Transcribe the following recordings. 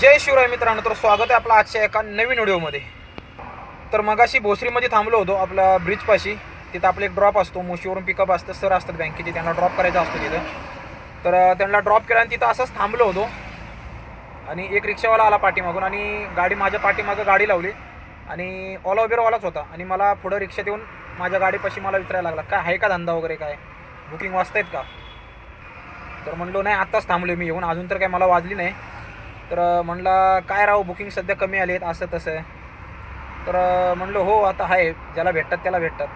जय शिवराय मित्रांनो, तर स्वागत आहे आपलं आजच्या एका नवीन व्हिडिओमध्ये. तर मगाशी भोसरीमध्ये थांबलो होतो आपला ब्रिजपाशी. तिथं आपलं एक ड्रॉप असतो, मोशीवरून पिकअप असतं, सर असतात बँकेचे, त्यांना ड्रॉप करायचं असतं तिथं. तर त्यांना ड्रॉप केला आणि तिथं असंच थांबलो होतो आणि एक रिक्षावाला आला पाठीमागून आणि गाडी माझ्या पाठीमागं गाडी लावली आणि ओला उबेरवालाच होता आणि मला पुढं रिक्षात येऊन माझ्या गाडीपाशी मला विचारायला लागला, काय आहे का धंदा वगैरे, काय बुकिंग वाजतायत का. तर म्हणलो नाही, आत्ताच थांबलो मी येऊन, अजून तर काय मला वाजली नाही. तर म्हणलं काय राव, बुकिंग सध्या कमी आले आहेत असं तसं. तर म्हणलं हो आता आहे, ज्याला भेटतात त्याला भेटतात.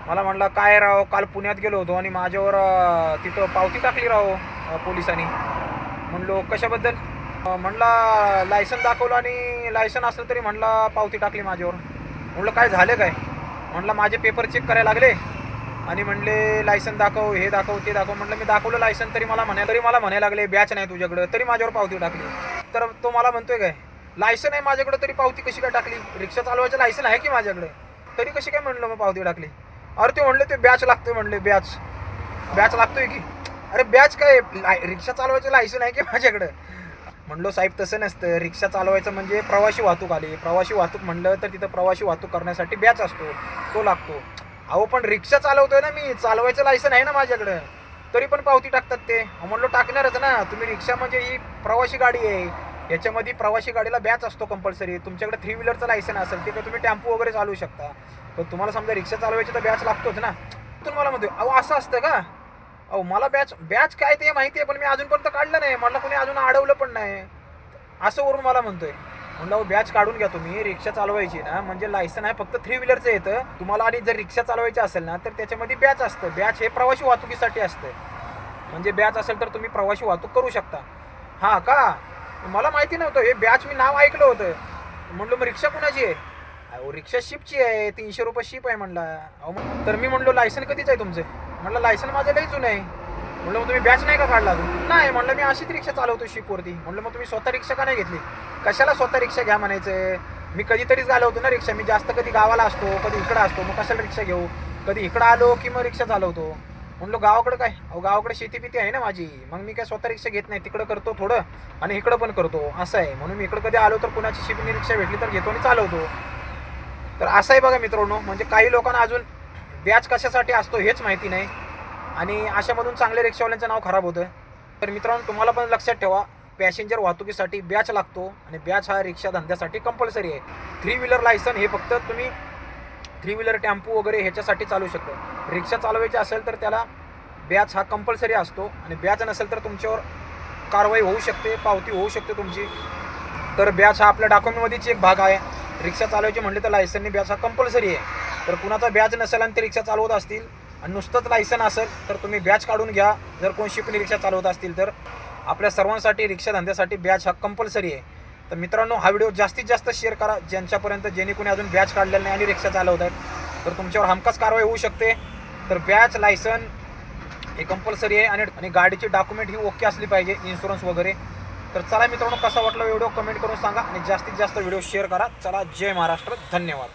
मला म्हणला काय राव, काल पुण्यात गेलो होतो आणि माझ्यावर तिथं पावती टाकली राव पोलिसांनी. म्हणलो कशाबद्दल. म्हणला लायसन दाखवलं आणि लायसन असलं तरी म्हणला पावती टाकली माझ्यावर. म्हणलं काय झालं काय. म्हणलं माझे पेपर चेक करायला लागले आणि म्हणले लायसन दाखव, हे दाखव, ते दाखव. म्हटलं मी दाखवलं लायसन, तरी मला म्हणायला लागले बॅच नाही तुझ्याकडं, तरी माझ्यावर पावती टाकली. तर तो मला म्हणतोय काय, लायसन आहे माझ्याकडे तरी पावती कशी काय टाकली, रिक्षा चालवायचं लायसन आहे की माझ्याकडे, तरी कशी काय म्हणलं मग पावती टाकली. अरे ते म्हणले ते बॅच लागतोय, म्हणले बॅच लागतोय की. अरे बॅच काय, रिक्षा चालवायचं लायसन आहे की माझ्याकडं. म्हणलो साहेब तसं नसतं, रिक्षा चालवायचं म्हणजे प्रवासी वाहतूक आली, प्रवासी वाहतूक म्हणलं तर तिथं प्रवासी वाहतूक करण्यासाठी बॅच असतो, तो लागतो. अहो पण रिक्षा चालवतोय ना मी, चालवायचं लायसन आहे ना माझ्याकडं, तरी पण पावती टाकतात ते. म्हणलो टाकणारच ना, तुम्ही रिक्षा म्हणजे ही प्रवासी गाडी आहे, याच्यामध्ये प्रवासी गाडीला बॅच असतो कंपल्सरी. तुमच्याकडे 3 व्हीलरचं लायसन असेल ते तुम्ही टेम्पो वगैरे चालवू शकता, पण तुम्हाला समजा रिक्षा चालवायची तर बॅच लागतोच ना. तुम्हाला म्हणतो अहो असं असतं का. अहो मला बॅच काय ते माहिती आहे, पण मी अजूनपर्यंत काढलं नाही, मला कोणी अजून अडवलं पण नाही, असं वरून मला म्हणतोय. म्हणलं बॅच काढून घ्या तुम्ही, रिक्षा चालवायची ना म्हणजे लायसन आहे फक्त 3 व्हीलरचं येतं तुम्हाला. आणि जर रिक्षा चालवायची असेल ना तर त्याच्यामध्ये बॅच असतं. बॅच हे प्रवासी वाहतुकीसाठी असतं, म्हणजे बॅच असेल तर तुम्ही प्रवासी वाहतूक करू शकता. हां का, मला माहिती नव्हतं हे बॅच, मी नाव ऐकलं होतं. म्हणलं मग रिक्षा कुणाची आहे. अहो रिक्षा शिपची आहे, 300 रुपये शिप आहे म्हणला. अहो तर मी म्हणलो लायसन कधीच आहे तुमचं. म्हणलं लायसन माझं लई जुनं आहे. म्हणलं मग तुम्ही बॅच नाही का काढला अजून. नाही म्हणलं मी अशीच रिक्षा चालवतो शिपवरती. म्हणलं मग तुम्ही स्वतः रिक्षा का नाही घेतली. कशाला स्वतः रिक्षा घ्या म्हणायचं, मी कधीतरीच चालवतो ना रिक्षा, मी जास्त कधी गावाला असतो कधी इकडं असतो, मग कशाला रिक्षा घेऊ. कधी इकडं आलो की मग रिक्षा चालवतो. म्हणलो गावाकडं काय, अहो गावाकडे शेती आहे ना माझी, मग मी काय स्वतः रिक्षा घेत नाही, तिकडं करतो थोडं आणि इकडं पण करतो, असं आहे. म्हणून मी इकडं कधी आलो तर कुणाची शिपणी रिक्षा भेटली तर घेतो आणि चालवतो. तर असं आहे बघा मित्रांनो, म्हणजे काही लोकांना अजून बॅच कशासाठी असतो हेच माहिती नाही आणि अशामधून चांगल्या रिक्षावाल्यांचं नाव खराब होतं. तर मित्रांनो तुम्हाला पण लक्षात ठेवा, पॅसेंजर वाहतुकीसाठी बॅच लागतो आणि बॅच हा रिक्षा धंद्यासाठी कंपल्सरी आहे. 3 व्हीलर लायसन हे फक्त तुम्ही 3 व्हीलर टेम्पो वगैरे ह्याच्यासाठी चालू शकतो. रिक्षा चालवायची असेल तर त्याला बॅच हा कंपल्सरी असतो आणि बॅच नसेल तर तुमच्यावर कारवाई होऊ शकते, पावती होऊ शकते तुमची. तर बॅच हा आपल्या डॉक्युमेंटमध्येच एक भाग आहे. रिक्षा चालवायची म्हणले तर लायसनने बॅच हा कंपल्सरी आहे. तर कुणाचा बॅच नसेल आणि ते रिक्षा चालवत असतील आणि नुसतंच लायसन असेल तर तुम्ही बॅच काढून घ्या. जर कोण शिपणी रिक्षा चालवत असतील तर आपल्या सर्वांसाठी रिक्षा धंद्यासाठी बॅच हा कंपल्सरी आहे. तर मित्रांनो हा व्हिडिओ जास्तीत जास्त शेअर करा ज्यांच्यापर्यंत, ज्यांनी कोणी अजून बॅच काढलेलं नाही आणि रिक्षा चालवत आहेत, तर तुमच्यावर हमखास कारवाई होऊ शकते. तर बॅच लायसन हे कंपल्सरी आहे आणि गाडीची डॉक्युमेंट ही ओके असली पाहिजे, इन्शुरन्स वगैरे. तर चला मित्रांनो, कसा वाटला व्हिडिओ कमेंट करून सांगा आणि जास्तीत जास्त व्हिडिओ शेअर करा. चला, जय महाराष्ट्र, धन्यवाद.